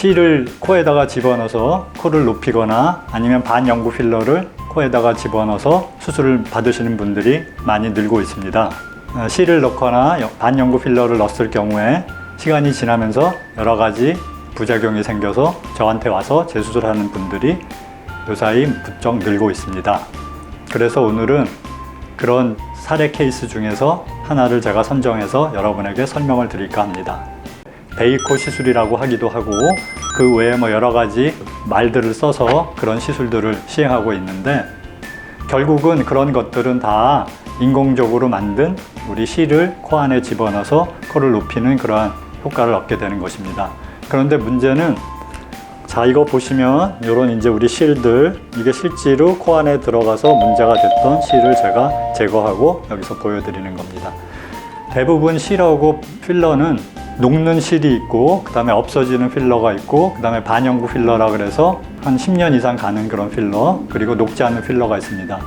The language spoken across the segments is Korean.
실을 코에다가 집어넣어서 코를 높이거나 아니면 반영구 필러를 코에다가 집어넣어서 수술을 받으시는 분들이 많이 늘고 있습니다. 실을 넣거나 반영구 필러를 넣었을 경우에 시간이 지나면서 여러 가지 부작용이 생겨서 저한테 와서 재수술하는 분들이 요사이 부쩍 늘고 있습니다. 그래서 오늘은 그런 사례 케이스 중에서 하나를 제가 선정해서 여러분에게 설명을 드릴까 합니다. 베이코 시술이라고 하기도 하고 그 외에 여러 가지 말들을 써서 그런 시술들을 시행하고 있는데, 결국은 그런 것들은 다 인공적으로 만든 우리 실을 코 안에 집어넣어서 코를 높이는 그러한 효과를 얻게 되는 것입니다. 그런데 문제는, 자, 이거 보시면 이런 이제 우리 실들, 이게 실제로 코 안에 들어가서 문제가 됐던 실을 제가 제거하고 여기서 보여드리는 겁니다. 대부분 실하고 필러는 녹는 실이 있고, 그 다음에 없어지는 필러가 있고, 그 다음에 반영구 필러라 그래서 한 10년 이상 가는 그런 필러, 그리고 녹지 않는 필러가 있습니다.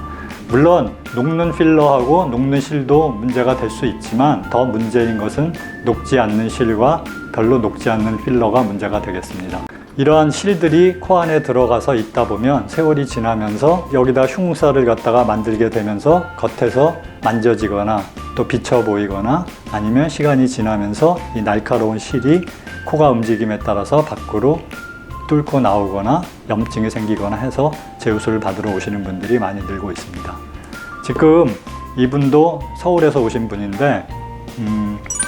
물론 녹는 필러하고 녹는 실도 문제가 될 수 있지만, 더 문제인 것은 녹지 않는 실과 별로 녹지 않는 필러가 문제가 되겠습니다. 이러한 실들이 코 안에 들어가서 있다 보면 세월이 지나면서 여기다 흉사를 갖다가 만들게 되면서 겉에서 만져지거나 또 비쳐 보이거나, 아니면 시간이 지나면서 이 날카로운 실이 코가 움직임에 따라서 밖으로 뚫고 나오거나 염증이 생기거나 해서 재수술을 받으러 오시는 분들이 많이 늘고 있습니다. 지금 이분도 서울에서 오신 분인데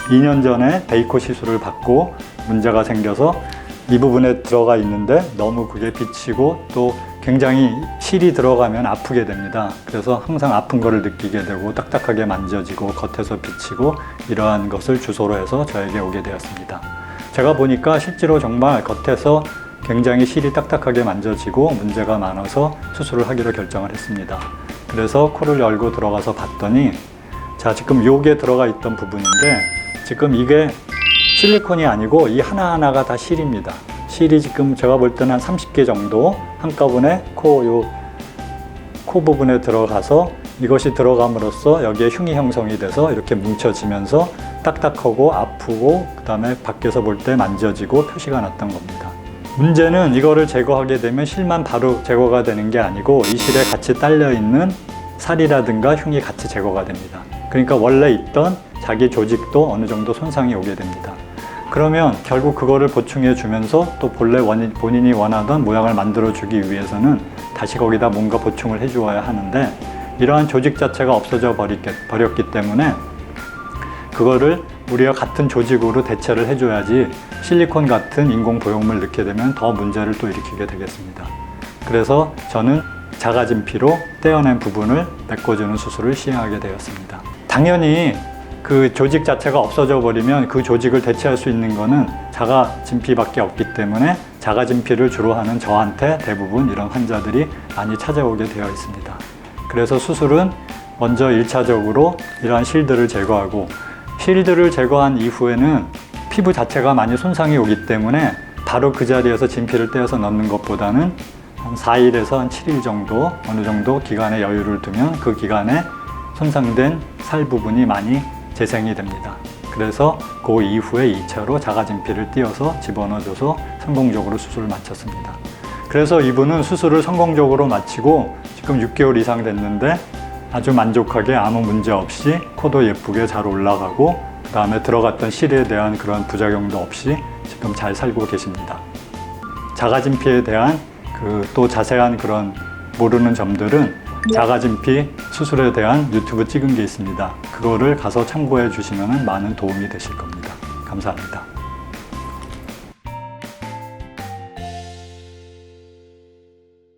2년 전에 베이코 시술을 받고 문제가 생겨서 이 부분에 들어가 있는데 너무 그게 비치고 또 굉장히 실이 들어가면 아프게 됩니다. 그래서 항상 아픈 거를 느끼게 되고 딱딱하게 만져지고 겉에서 비치고, 이러한 것을 주소로 해서 저에게 오게 되었습니다. 제가 보니까 실제로 정말 겉에서 굉장히 실이 딱딱하게 만져지고 문제가 많아서 수술을 하기로 결정을 했습니다. 그래서 코를 열고 들어가서 봤더니, 자, 지금 요게 들어가 있던 부분인데 지금 이게 실리콘이 아니고 이 하나하나가 다 실입니다. 실이 지금 제가 볼 때는 한 30개 정도 한꺼번에 코 부분에 들어가서 이것이 들어감으로써 여기에 흉이 형성이 돼서 이렇게 뭉쳐지면서 딱딱하고 아프고, 그 다음에 밖에서 볼 때 만져지고 표시가 났던 겁니다. 문제는 이거를 제거하게 되면 실만 바로 제거가 되는 게 아니고 이 실에 같이 딸려 있는 살이라든가 흉이 같이 제거가 됩니다. 그러니까 원래 있던 자기 조직도 어느 정도 손상이 오게 됩니다. 그러면 결국 그거를 보충해 주면서 또 본래 본인이 원하던 모양을 만들어 주기 위해서는 다시 거기다 뭔가 보충을 해 주어야 하는데, 이러한 조직 자체가 없어져 버렸기 때문에 그거를 우리가 같은 조직으로 대체를 해 줘야지 실리콘 같은 인공 보형물 넣게 되면 더 문제를 또 일으키게 되겠습니다. 그래서 저는 자가진피로 떼어낸 부분을 메꿔주는 수술을 시행하게 되었습니다. 당연히 그 조직 자체가 없어져 버리면 그 조직을 대체할 수 있는 거는 자가진피밖에 없기 때문에 자가진피를 주로 하는 저한테 대부분 이런 환자들이 많이 찾아오게 되어 있습니다. 그래서 수술은 먼저 1차적으로 이러한 실들을 제거하고, 실들을 제거한 이후에는 피부 자체가 많이 손상이 오기 때문에 바로 그 자리에서 진피를 떼어서 넣는 것보다는 한 4일에서 한 7일 정도 어느 정도 기간의 여유를 두면 그 기간에 손상된 살 부분이 많이 재생이 됩니다. 그래서 그 이후에 2차로 자가진피를 띄어서 집어넣어줘서 성공적으로 수술을 마쳤습니다. 그래서 이분은 수술을 성공적으로 마치고 지금 6개월 이상 됐는데 아주 만족하게 아무 문제 없이 코도 예쁘게 잘 올라가고, 그 다음에 들어갔던 실에 대한 그런 부작용도 없이 지금 잘 살고 계십니다. 자가진피에 대한 또 자세한 그런 모르는 점들은 자가진피 수술에 대한 유튜브 찍은 게 있습니다. 그거를 가서 참고해 주시면 많은 도움이 되실 겁니다. 감사합니다.